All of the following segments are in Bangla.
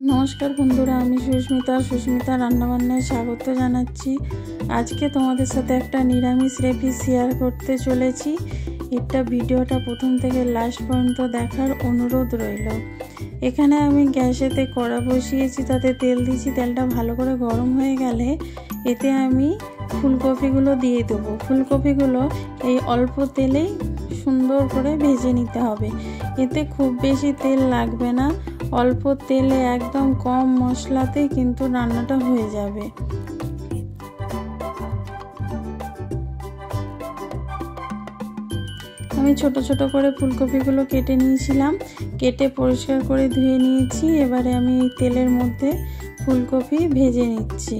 नमस्कार बंधुरा आमी सुष्मिता रान्नाबान्नाय स्वागत जानाच्छि। आज के तोमादेर साथे एकटा निरामिष रेसिपि शेयर करते चलेछि। एटा भिडियोटा प्रथम थेके लास्ट पर्यन्त देखार अनुरोध रइलो। एखाने आमी ग्यासेते कड़ा बसिएछि, ताते तेल दिएछि। तेलटा भालो करे गरम हये गेले एते आमी फुलकपिगुलो दिए देबो। फुलकपिगुलो एई अल्प तेलेई सुंदर करे भेजे निते हबे। एते खूब बेशी तेल लागबे ना, अल्प तेले एकदम कम मशलाते किन्तु रान्नाटा हये जाबे। आमी छोटो छोटो करे फुलकपिगुलो केटे निয়েছিলাম, केटे परिष्कार करे धुए निয়েছি। एबारे आमी तेलेर मধ্যে फुलकपि भेजे निচ্ছি।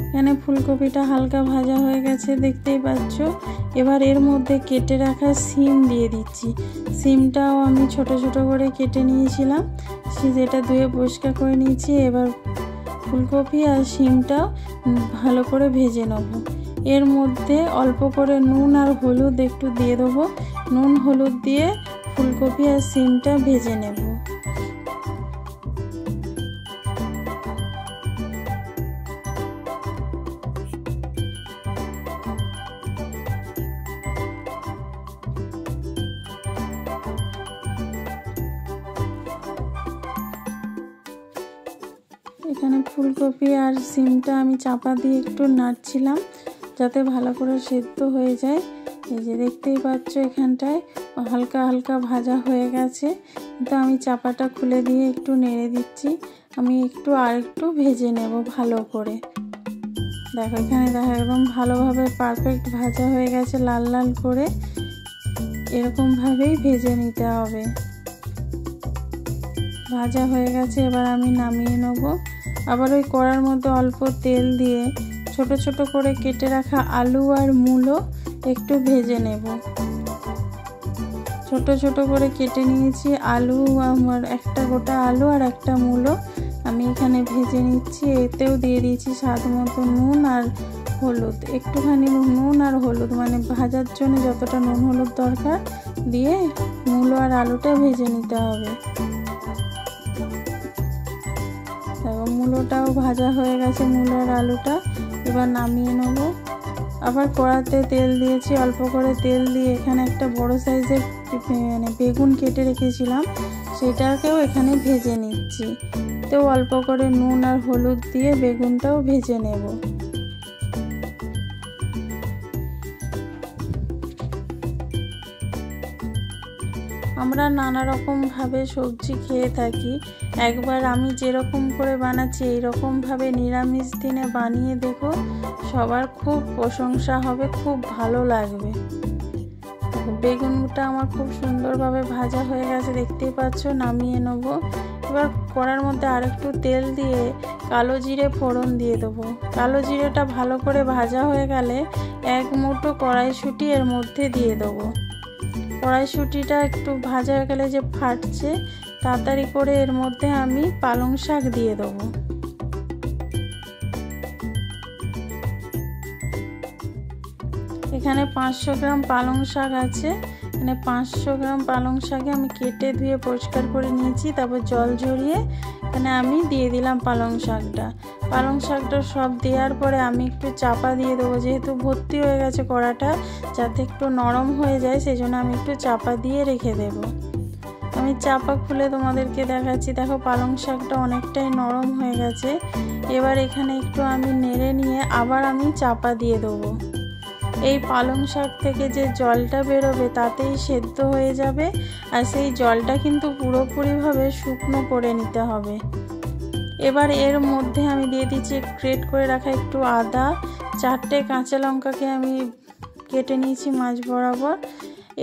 এখানে ফুলকপিটা হালকা ভাজা হয়ে গেছে দেখতেই পাচ্ছো। এবার এর মধ্যে কেটে রাখা সিম দিয়ে দিচ্ছি। সিমটাও আমি ছোট ছোট করে কেটে নিয়েছিলাম, সেটা ধুয়ে পরিষ্কার করে নিয়েছি। এবার ফুলকপি আর সিমটাও ভালো করে ভেজে নেব। এর মধ্যে অল্প করে নুন আর হলুদ একটু দিয়ে দেবো। নুন হলুদ দিয়ে ফুলকপি আর সিমটা ভেজে নেব। এখানে ফুলকপি আর সিমটা আমি চাপা দিয়ে একটু নাড়ছিলাম যাতে ভালো করে সেদ্ধ হয়ে যায়। এই যে দেখতেই পাচ্ছ এখানটায় হালকা হালকা ভাজা হয়ে গেছে, তো আমি চাপাটা খুলে দিয়ে একটু নেড়ে দিচ্ছি। আমি আরেকটু ভেজে নেব ভালো করে। দেখো এখানে দেখো একদম ভালোভাবে পারফেক্ট ভাজা হয়ে গেছে, লাল লাল করে। এরকম ভাবেই ভেজে নিতে হবে। ভাজা হয়ে গেছে, এবার আমি নামিয়ে নেব। আবার ওই কড়ার মধ্যে অল্প তেল দিয়ে ছোট ছোট করে কেটে রাখা আলু আর মূলো একটু ভেজে নেব। ছোট ছোট করে কেটে নিয়েছি আলু, আমার একটা গোটা আলু আর একটা মূলো আমি এখানে ভেজে নিচ্ছি। এতেও দিয়ে দিয়েছি স্বাদ মতো নুন আর হলুদ। একটুখানি নুন আর হলুদ, মানে ভাজার জন্য যতটা নুন হলুদ দরকার দিয়ে মূলো আর আলুটা ভেজে নিতে হবে। মূলোটাও ভাজা হয়ে গেছে, মূলো আর আলুটা। এবার নামিয়ে নেব। আবার কড়াতে তেল দিয়েছি, অল্প করে তেল দিয়ে এখানে একটা বড় সাইজের বেগুন কেটে রেখেছিলাম, সেটাকেও এখানে ভেজে নিচ্ছি। তো অল্প করে নুন আর হলুদ দিয়ে বেগুনটাও ভেজে নেব। আমরা নানা রকম ভাবে সবজি খেয়ে থাকি। একবার আমি যেরকম করে বানাচ্ছি এইরকম ভাবে নিরামিষ দিনে বানিয়ে দেখো, সবার খুব প্রশংসা হবে, খুব ভালো লাগবে। বেগুনটা আমার খুব সুন্দরভাবে ভাজা হয়ে গেছে দেখতেই পাচ্ছ। নামিয়ে নেব। এবার কড়ার মধ্যে আরেকটু তেল দিয়ে কালো জিরে ফোড়ন দিয়ে দেবো। কালো জিরেটা ভালো করে ভাজা হয়ে গেলে এক মুঠো কড়াইশুঁটি এর মধ্যে দিয়ে দেবো। কড়াইশুঁটিটা একটু ভাজা হয়ে গেলে যে ফাটছে, তাড়াতাড়ি করে এর মধ্যে আমি পালং শাক দিয়ে দেবো। এখানে 500 গ্রাম পালং শাক আছে। এখানে 500 গ্রাম পালং শাকে আমি কেটে ধুয়ে পরিষ্কার করে নিয়েছি। তারপর জল ঝরিয়ে এখানে আমি দিয়ে দিলাম পালং শাকটা। পালং শাকটা সব দেওয়ার পরে আমি একটু চাপা দিয়ে দেবো, যেহেতু ভর্তি হয়ে গেছে কড়াটা, যাতে একটু নরম হয়ে যায় সেই জন্য আমি একটু চাপা দিয়ে রেখে দেব। আমি চাপা খুলে তোমাদেরকে দেখাচ্ছি। দেখো পালং শাকটা অনেকটাই নরম হয়ে গেছে। এবার এখানে একটু আমি নেড়ে নিয়ে আবার আমি চাপা দিয়ে দেবো। এই পালং শাক থেকে যে জলটা বেরোবে তাতেই সেদ্ধ হয়ে যাবে, আর সেই জলটা কিন্তু পুরোপুরিভাবে শুকনো করে নিতে হবে। এবার এর মধ্যে আমি দিয়ে দিচ্ছি গ্রেট করে রাখা একটু আদা, 4টে কাঁচা লঙ্কাকে আমি কেটে নিয়েছি মাঝ বরাবর।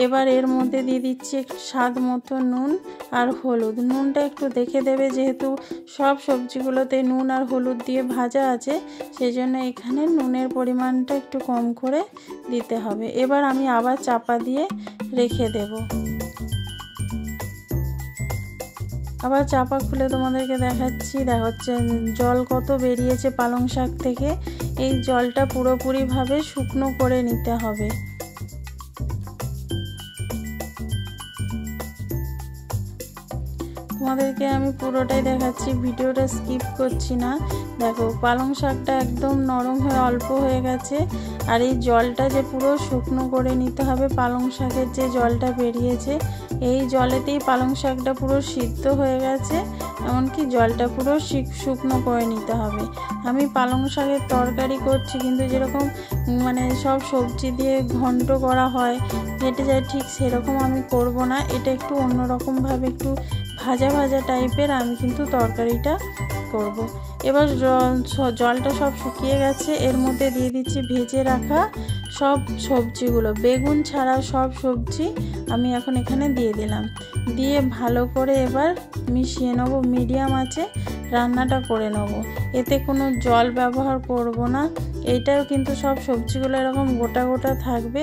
এবার এর মধ্যে দিয়ে দিচ্ছি স্বাদ মতো নুন আর হলুদ। নুনটা একটু দেখে দেবে, যেহেতু সব সবজিগুলোতে নুন আর হলুদ দিয়ে ভাজা আছে, সেই জন্য এখানে নুনের পরিমাণটা একটু কম করে দিতে হবে। এবার আমি আবার চাপা দিয়ে রেখে দেব। আবার চাপা খুলে তোমাদেরকে দেখাচ্ছি। দেখাচ্ছে জল কত বেরিয়েছে পালং শাক থেকে। এই জলটা পুরোপুরিভাবে শুকনো করে নিতে হবে। তোমাদেরকে আমি পুরোটাই দেখাচ্ছি, ভিডিওটা স্কিপ করছি না। দেখো পালং শাকটা একদম নরম হয়ে অল্প হয়ে গেছে। আর এই জলটা যে পুরো শুকনো করে নিতে হবে, পালং শাকের যে জলটা বেরিয়েছে এই জলেতেই পালং শাকটা পুরো সিদ্ধ হয়ে গেছে, এমনকি জলটা পুরো শুকনো করে নিতে হবে। আমি পালং শাকের তরকারি করছি, কিন্তু যেরকম মানে সব সবজি দিয়ে ঘন্ট করা হয় কেটে যায়, ঠিক সেরকম আমি করব না। এটা একটু অন্যরকমভাবে একটু ভাজা ভাজা টাইপের আমি কিন্তু তরকারিটা করব। এবার জলটা সব শুকিয়ে গেছে, এর মধ্যে দিয়ে দিচ্ছি ভেজে রাখা সব সবজিগুলো, বেগুন ছাড়া সব সবজি আমি এখন এখানে দিয়ে দিলাম। দিয়ে ভালো করে এবার মিশিয়ে নেব, মিডিয়াম আঁচে রান্নাটা করে নেব। এতে কোনো জল ব্যবহার করব না। এইটাও কিন্তু সব সবজিগুলো এরকম গোটা গোটা থাকবে,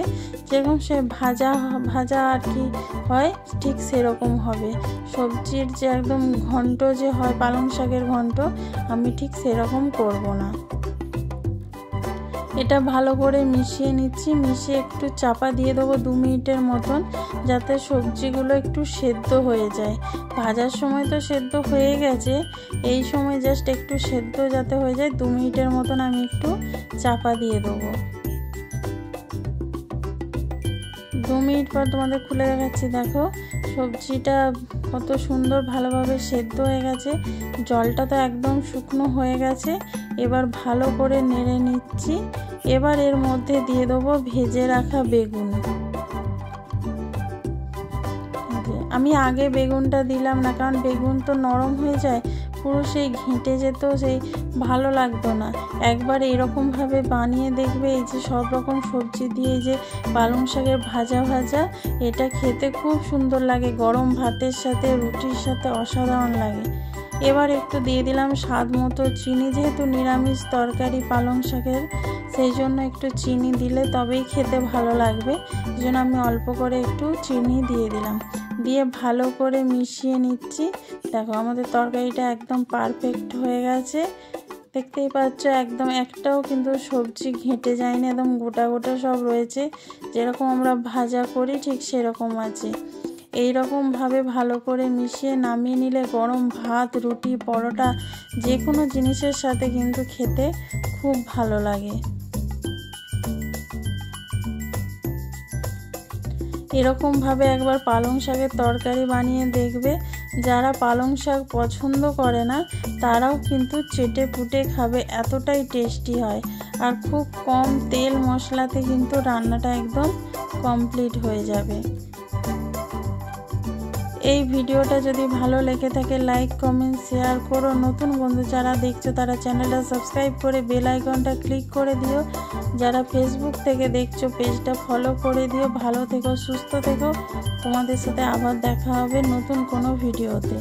যেরকম সে ভাজা ভাজা আর কি হয় ঠিক সেরকম হবে। সবজির যে একদম ঘন্ট যে হয়, পালং শাকের ঘন্ট, আমি ঠিক সেরকম করব না। এটা ভালো করে মিশিয়ে নিচ্ছি, মিশিয়ে একটু চাপা দিয়ে দেবো 2 মিনিটের মতন, যাতে সবজিগুলো একটু সেদ্ধ হয়ে যায়। ভাজার সময় তো সেদ্ধ হয়ে গেছে, এই সময় জাস্ট একটু সেদ্ধ যাতে হয়ে যায় 2 মিনিটের মতন আমি একটু চাপা দিয়ে দেবো। 2 মিনিট পর তোমাদের খুলে দেখাচ্ছি। দেখো সবজিটা কত সুন্দর ভালোভাবে সেদ্ধ হয়ে গেছে, জলটা তো একদম শুকনো হয়ে গেছে। এবার ভালো করে নেড়ে নিচ্ছি। এবার এর মধ্যে দিয়ে দেবো ভেজে রাখা বেগুন। আমি আগে বেগুনটা দিলাম না, কারণ বেগুন তো নরম হয়ে যায়, পুরো সেই ঘেঁটে যেত, সেই ভালো লাগতো না। একবার এরকমভাবে বানিয়ে দেখবে, এই যে সব রকম সবজি দিয়ে এই যে পালং শাকের ভাজা ভাজা, এটা খেতে খুব সুন্দর লাগে, গরম ভাতের সাথে রুটির সাথে অসাধারণ লাগে। এবার একটু দিয়ে দিলাম স্বাদ মতো চিনি, যেহেতু নিরামিষ তরকারি পালং শাকের, সেই জন্য একটু চিনি দিলে তবেই খেতে ভালো লাগবে, এই জন্য আমি অল্প করে একটু চিনি দিয়ে দিলাম। দিয়ে ভালো করে মিশিয়ে নিচ্ছি। দেখো আমাদের তরকারিটা একদম পারফেক্ট হয়ে গেছে, দেখতেই পাচ্ছ একদম একটাও কিন্তু সবজি ঘেঁটে যায়নি, একদম গোটা গোটা সব রয়েছে, যেরকম আমরা ভাজা করি ঠিক সেরকম আছে। এইরকমভাবে ভালো করে মিশিয়ে নামিয়ে নিলে গরম ভাত, রুটি, পরোটা যে কোনো জিনিসের সাথে কিন্তু খেতে খুব ভালো লাগে। এরকমভাবে একবার পালং শাকের তরকারি বানিয়ে দেখবে, যারা পালং শাক পছন্দ করে না তারাও কিন্তু চেটে পুটে খাবে, এতটাই টেস্টি হয়। আর খুব কম তেল মশলাতে কিন্তু রান্নাটা একদম কমপ্লিট হয়ে যাবে। এই ভিডিওটা যদি ভালো লেগে থাকে লাইক কমেন্ট শেয়ার করো। নতুন বন্ধু যারা দেখছো তারা চ্যানেলটা সাবস্ক্রাইব করে বেল আইকনটা ক্লিক করে দিও। যারা ফেসবুক থেকে দেখছো পেজটা ফলো করে দিও। ভালো থেকো, সুস্থ থেকো। তোমাদের সাথে আবার দেখা হবে নতুন কোনো ভিডিওতে।